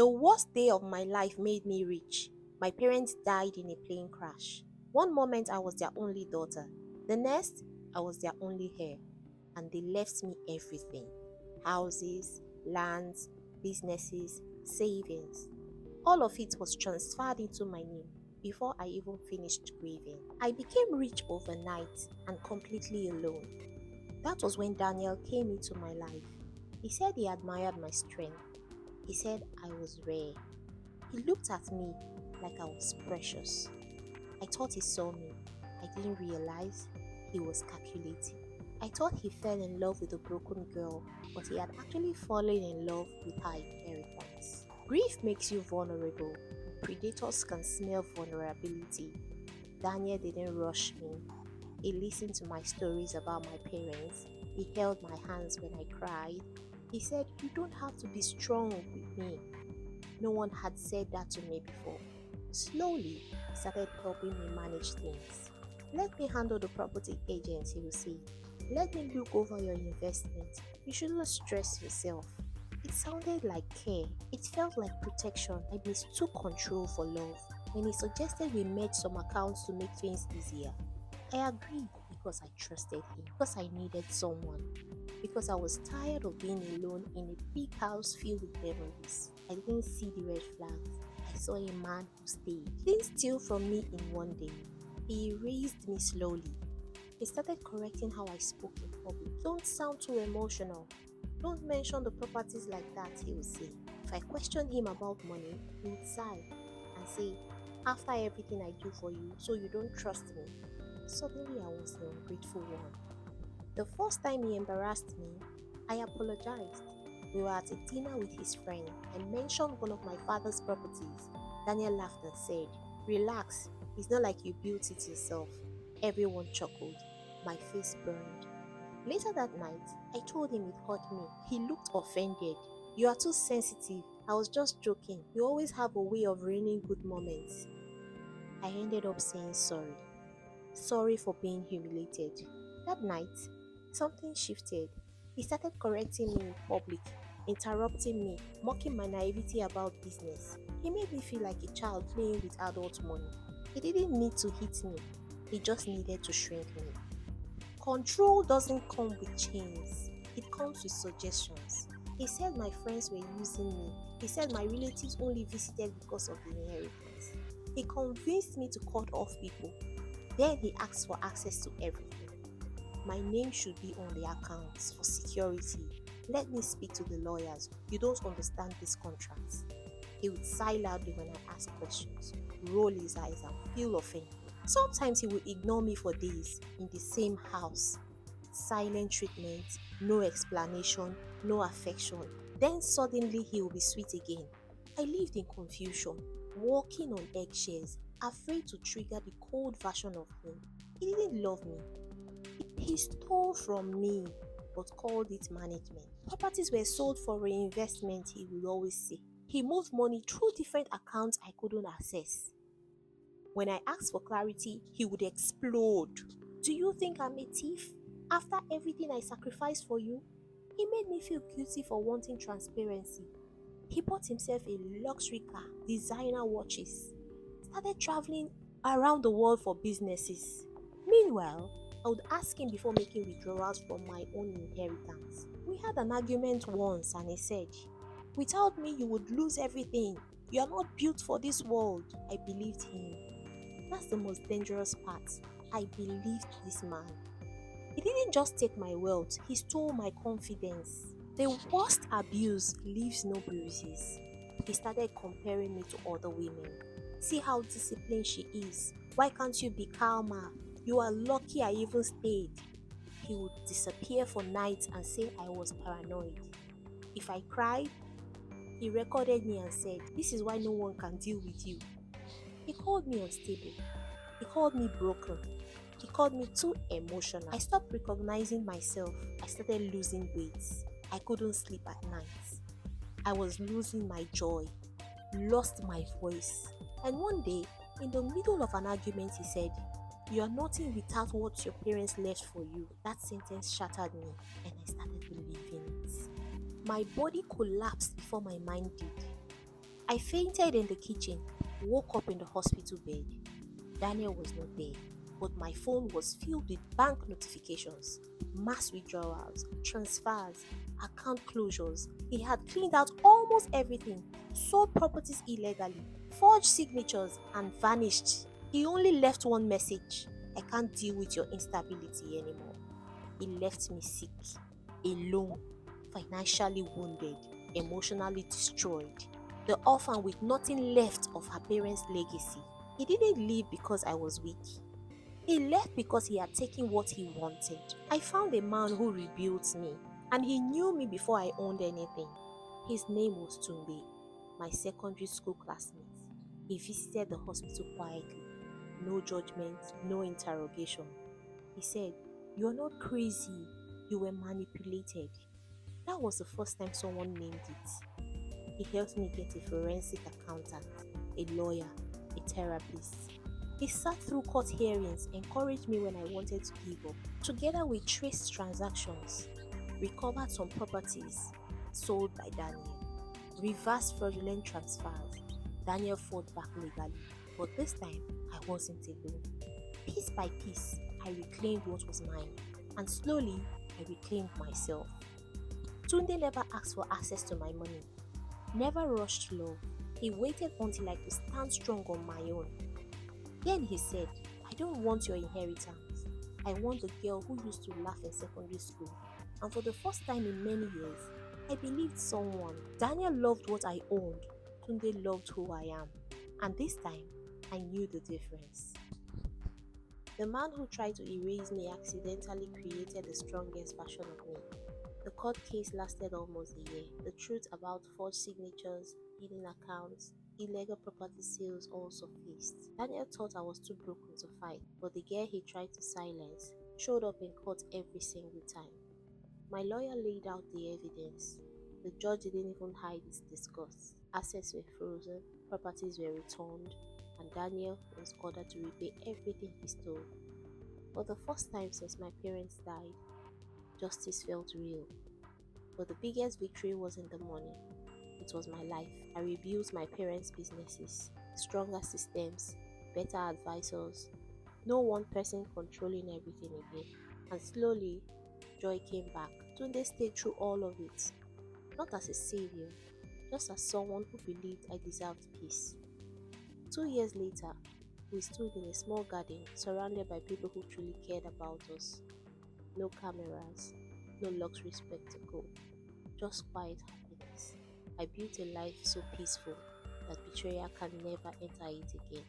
The worst day of my life made me rich. My parents died in a plane crash. One moment I was their only daughter, the next I was their only heir, and they left me everything: houses, lands, businesses, savings. All of it was transferred into my name before I even finished grieving. I became rich overnight and completely alone. That was when Daniel came into my life. He said he admired my strength. He said I was rare. He looked at me like I was precious. I thought he saw me. I didn't realize he was calculating. I thought he fell in love with a broken girl, but he had actually fallen in love with her inheritance. Grief makes you vulnerable. Predators can smell vulnerability. Daniel didn't rush me. He listened to my stories about my parents. He held my hands when I cried. He said, "You don't have to be strong with me." No one had said that to me before. Slowly, he started helping me manage things. "Let me handle the property agent," he would say. "Let me look over your investment. You shouldn't stress yourself." It sounded like care. It felt like protection. I mistook control for love. When he suggested we merge some accounts to make things easier, I agreed because I trusted him, because I needed someone, because I was tired of being alone in a big house filled with memories. I didn't see the red flags. I saw a man who stayed. He didn't steal from me in one day. He raised me slowly. He started correcting how I spoke in public. "Don't sound too emotional. Don't mention the properties like that," he would say. If I questioned him about money, he would sigh and say, "After everything I do for you, so you don't trust me." Suddenly I was the ungrateful one. The first time he embarrassed me, I apologized. We were at a dinner with his friend. I mentioned one of my father's properties. Daniel laughed and said, "Relax, it's not like you built it yourself." Everyone chuckled. My face burned. Later that night, I told him it hurt me. He looked offended. "You are too sensitive. I was just joking. You always have a way of ruining good moments." I ended up saying sorry. Sorry for being humiliated. That night, something shifted. He started correcting me in public, interrupting me, mocking my naivety about business. He made me feel like a child playing with adult money. He didn't need to hit me. He just needed to shrink me. Control doesn't come with chains. It comes with suggestions. He said my friends were using me. He said my relatives only visited because of the inheritance. He convinced me to cut off people. Then he asked for access to everything. My name should be on the accounts for security. Let me speak to the lawyers. You don't understand these contracts. He would sigh loudly when I asked questions, roll his eyes and feel offended. Sometimes he would ignore me for days in the same house. Silent treatment, no explanation, no affection. Then suddenly he will be sweet again. I lived in confusion, walking on eggshells, afraid to trigger the cold version of him. He didn't love me. He stole from me, but called it management. Properties were sold for reinvestment, he would always say. He moved money through different accounts I couldn't access. When I asked for clarity, he would explode. "Do you think I'm a thief? After everything I sacrificed for you?" He made me feel guilty for wanting transparency. He bought himself a luxury car, designer watches, started traveling around the world for businesses. Meanwhile, I would ask him before making withdrawals from my own inheritance. We had an argument once and he said, "Without me, you would lose everything. You are not built for this world." I believed him. That's the most dangerous part. I believed this man. He didn't just take my wealth, he stole my confidence. The worst abuse leaves no bruises. He started comparing me to other women. "See how disciplined she is. Why can't you be calmer? You are lucky I even stayed." He would disappear for nights and say I was paranoid. If I cried, he recorded me and said, "This is why no one can deal with you." He called me unstable. He called me broken. He called me too emotional. I stopped recognizing myself. I started losing weight. I couldn't sleep at night. I was losing my joy, lost my voice. And one day, in the middle of an argument, he said, "You are nothing without what your parents left for you." That sentence shattered me and I started believing it. My body collapsed before my mind did. I fainted in the kitchen, woke up in the hospital bed. Daniel was not there, but my phone was filled with bank notifications, mass withdrawals, transfers, account closures. He had cleaned out almost everything, sold properties illegally, forged signatures, and vanished. He only left one message: I can't deal with your instability anymore. He left me sick, alone, financially wounded, emotionally destroyed. The orphan with nothing left of her parents' legacy. He didn't leave because I was weak. He left because he had taken what he wanted. I found a man who rebuilt me, and he knew me before I owned anything. His name was Tunde, my secondary school classmate. He visited the hospital quietly. No judgment, no interrogation. He said, "You're not crazy. You were manipulated." That was the first time someone named it. He helped me get a forensic accountant, a lawyer, a therapist. He sat through court hearings, encouraged me when I wanted to give up. Together we traced transactions, recovered some properties sold by Daniel, reversed fraudulent transfers. Daniel fought back legally, but this time I wasn't alone. Piece by piece, I reclaimed what was mine, and slowly I reclaimed myself. Tunde never asked for access to my money, never rushed love. He waited until I could stand strong on my own. Then he said, "I don't want your inheritance. I want the girl who used to laugh in secondary school." And for the first time in many years, I believed someone. Daniel loved what I owned. Tunde loved who I am. And this time, I knew the difference. The man who tried to erase me accidentally created the strongest version of me. The court case lasted almost a year. The truth about forged signatures, hidden accounts, illegal property sales all surfaced. Daniel thought I was too broken to fight, but the girl he tried to silence showed up in court every single time. My lawyer laid out the evidence. The judge didn't even hide his disgust. Assets were frozen, properties were returned, and Daniel was ordered to repay everything he stole. For the first time since my parents died, justice felt real. But the biggest victory wasn't the money, it was my life. I rebuilt my parents' businesses, stronger systems, better advisors, no one person controlling everything again. And slowly, joy came back. Tunde stayed through all of it, not as a savior, just as someone who believed I deserved peace. 2 years later, we stood in a small garden surrounded by people who truly cared about us. No cameras, no luxury spectacle, just quiet happiness. I built a life so peaceful that betrayal can never enter it again.